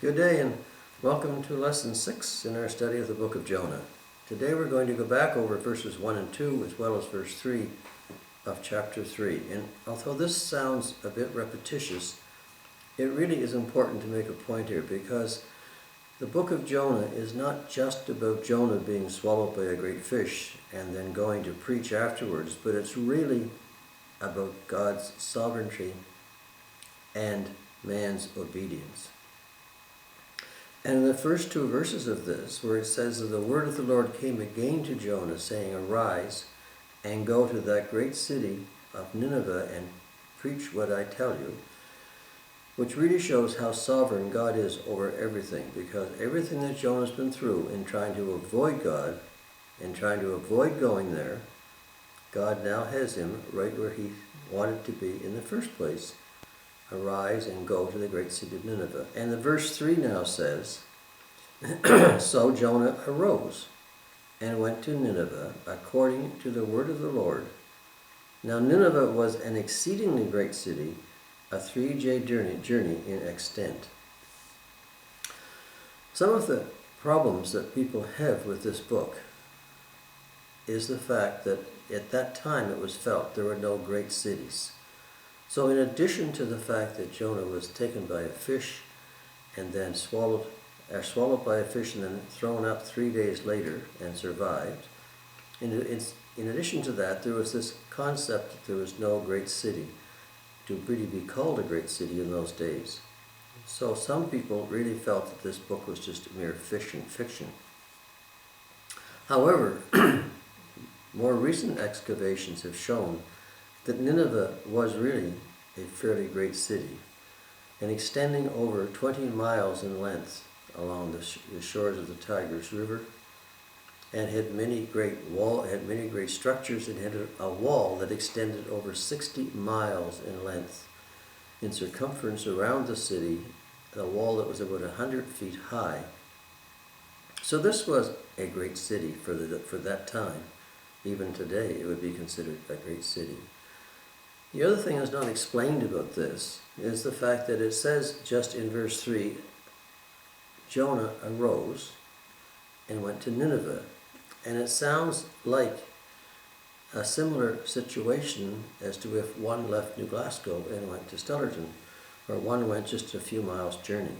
Good day and welcome to Lesson 6 in our study of the book of Jonah. Today we're going to go back over verses 1 and 2 as well as verse 3 of chapter 3. And although this sounds a bit repetitious, it really is important to make a point here because the book of Jonah is not just about Jonah being swallowed by a great fish and then going to preach afterwards, but it's really about God's sovereignty and man's obedience. And in the first two verses of this, where it says that the word of the Lord came again to Jonah, saying, "Arise and go to that great city of Nineveh and preach what I tell you," which really shows how sovereign God is over everything, because everything that Jonah's been through in trying to avoid God and trying to avoid going there, God now has him right where he wanted to be in the first place. Arise and go to the great city of Nineveh. And the verse 3 now says, "So Jonah arose and went to Nineveh according to the word of the Lord. Now Nineveh was an exceedingly great city, a 3-day journey in extent." Some of the problems that people have with this book is the fact that at that time it was felt there were no great cities. So in addition to the fact that Jonah was taken by a fish and then swallowed by a fish and then thrown up 3 days later and survived, in addition to that, there was this concept that there was no great city to really be called a great city in those days. So some people really felt that this book was just mere fiction. However, more recent excavations have shown that Nineveh was really a fairly great city, and extending over 20 miles in length along the shores of the Tigris River, and had many great structures, and had a wall that extended over 60 miles in length in circumference around the city, a wall that was about 100 feet high. So this was a great city for that time. Even today it would be considered a great city. The other thing that's not explained about this is the fact that it says just in verse 3, Jonah arose and went to Nineveh. And it sounds like a similar situation as to if one left New Glasgow and went to Stellarton, or one went just a few miles journey.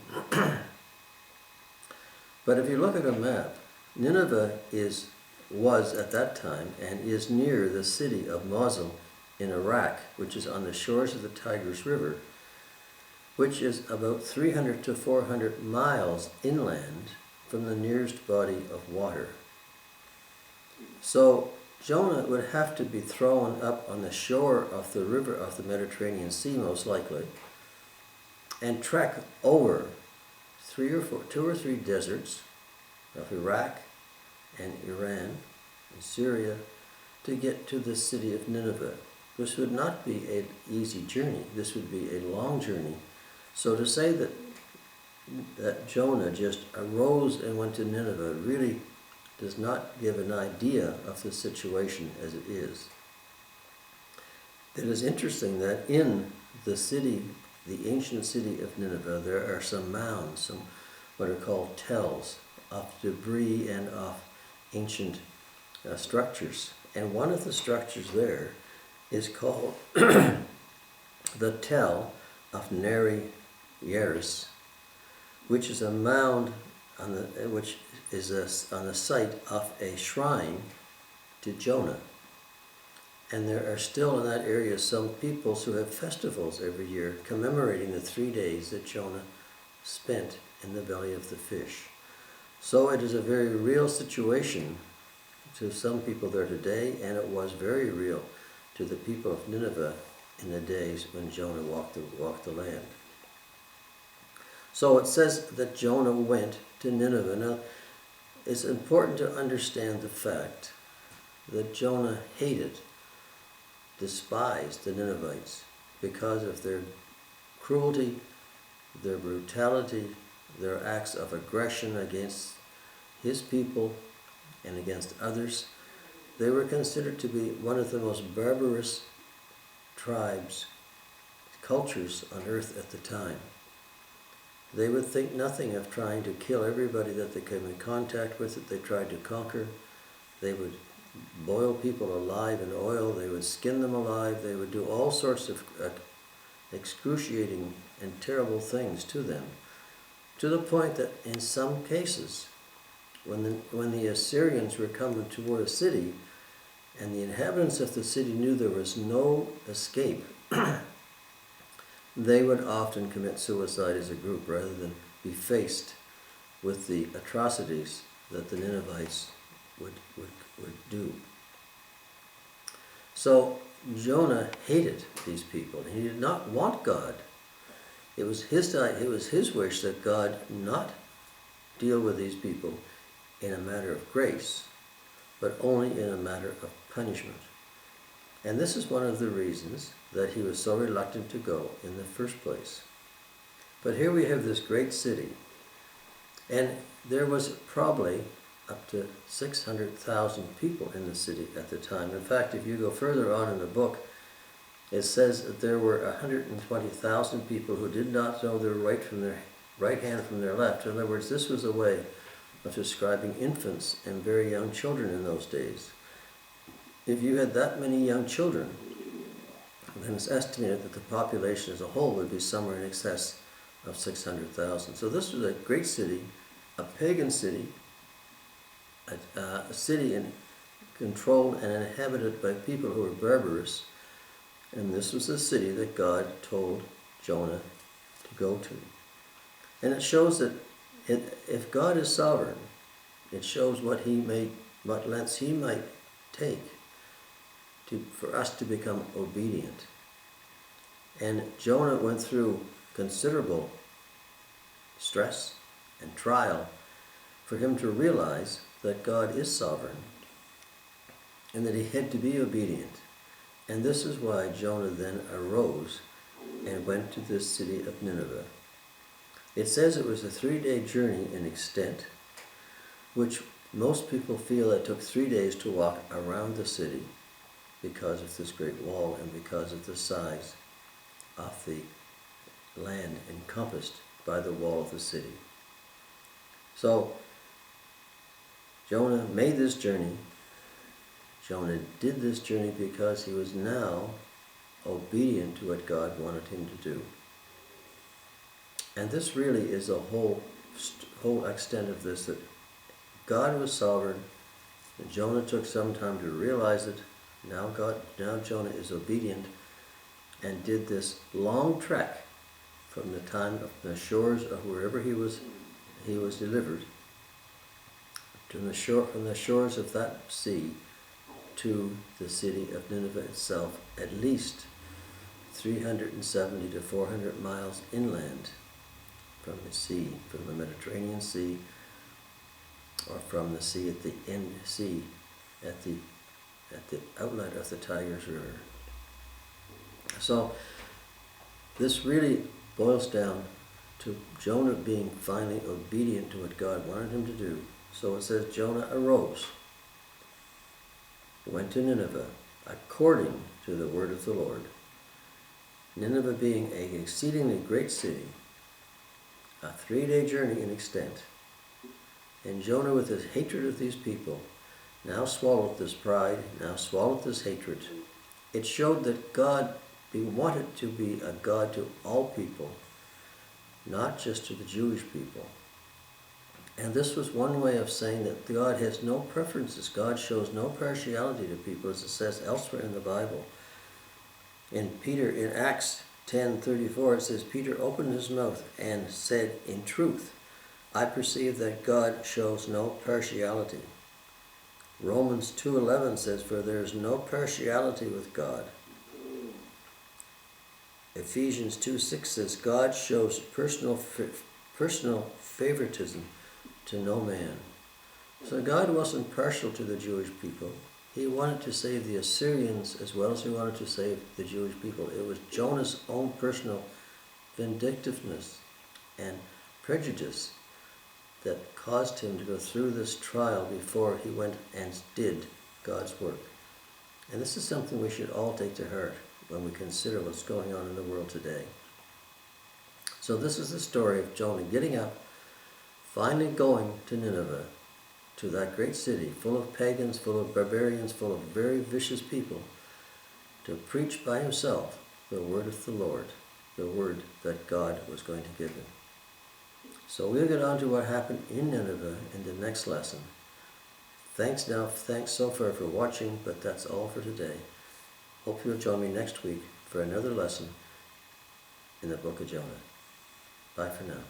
But if you look at a map, Nineveh was at that time and is near the city of Mosul in Iraq, which is on the shores of the Tigris River, which is about 300 to 400 miles inland from the nearest body of water. So Jonah would have to be thrown up on the shore of the river of the Mediterranean Sea, most likely, and trek over 2 or 3 deserts of Iraq and Iran and Syria to get to the city of Nineveh. This would not be an easy journey. This would be a long journey. So to say that Jonah just arose and went to Nineveh really does not give an idea of the situation as it is. It is interesting that in the ancient city of Nineveh, there are some mounds, some what are called tells, of debris and of ancient structures. And one of the structures there is called the Tell of Neri Yeris, which is a mound on the site of a shrine to Jonah. And there are still in that area some peoples who have festivals every year commemorating the 3 days that Jonah spent in the belly of the fish. So it is a very real situation to some people there today, and it was very real to the people of Nineveh in the days when Jonah walked the land. So it says that Jonah went to Nineveh. Now, it's important to understand the fact that Jonah despised the Ninevites because of their cruelty, their brutality, their acts of aggression against his people and against others. They were considered to be one of the most barbarous cultures on earth at the time. They would think nothing of trying to kill everybody that they came in contact with, that they tried to conquer. They would boil people alive in oil. They would skin them alive. They would do all sorts of excruciating and terrible things to them, to the point that in some cases, when the Assyrians were coming toward a city, and the inhabitants of the city knew there was no escape, they would often commit suicide as a group rather than be faced with the atrocities that the Ninevites would do. So Jonah hated these people. He did not want God. It was his wish that God not deal with these people in a matter of grace, but only in a matter of punishment. And this is one of the reasons that he was so reluctant to go in the first place. But here we have this great city, and there was probably up to 600,000 people in the city at the time. In fact, if you go further on in the book, it says that there were 120,000 people who did not know their right hand from their left. In other words, this was a way of describing infants and very young children in those days. If you had that many young children, then it's estimated that the population as a whole would be somewhere in excess of 600,000. So this was a great city, a pagan city, a city controlled and inhabited by people who were barbarous. And this was the city that God told Jonah to go to. And it shows that if God is sovereign, it shows what lengths he might take for us to become obedient. And Jonah went through considerable stress and trial for him to realize that God is sovereign and that he had to be obedient. And this is why Jonah then arose and went to this city of Nineveh. It says it was a 3-day journey in extent, which most people feel it took 3 days to walk around the city because of this great wall and because of the size of the land encompassed by the wall of the city. So Jonah made this journey. Jonah did this journey because he was now obedient to what God wanted him to do. And this really is a whole extent of this, that God was sovereign, and Jonah took some time to realize it. Now Jonah is obedient and did this long trek from the time of the shores of wherever he was delivered from the shores of that sea to the city of Nineveh itself, at least 370 to 400 miles inland from the sea, from the Mediterranean Sea, or from the sea at the outlet of the Tigris River. So this really boils down to Jonah being finally obedient to what God wanted him to do. So it says Jonah arose, went to Nineveh according to the word of the Lord. Nineveh being an exceedingly great city, a 3-day journey in extent. And Jonah, with his hatred of these people, now swallowed this pride, now swallowed this hatred. It showed that God wanted to be a God to all people, not just to the Jewish people. And this was one way of saying that God has no preferences. God shows no partiality to people, as it says elsewhere in the Bible. In Acts 10:34, it says, Peter opened his mouth and said, in truth, I perceive that God shows no partiality. Romans 2:11 says, for there is no partiality with God. Ephesians 2:6 says, God shows personal favoritism to no man. So God wasn't partial to the Jewish people. He wanted to save the Assyrians as well as he wanted to save the Jewish people. It was Jonah's own personal vindictiveness and prejudice that caused him to go through this trial before he went and did God's work. And this is something we should all take to heart when we consider what's going on in the world today. So this is the story of Jonah getting up, finally going to Nineveh, to that great city full of pagans, full of barbarians, full of very vicious people, to preach by himself the word of the Lord, the word that God was going to give him. So we'll get on to what happened in Nineveh in the next lesson. Thanks so far for watching, but that's all for today. Hope you'll join me next week for another lesson in the book of Jonah. Bye for now.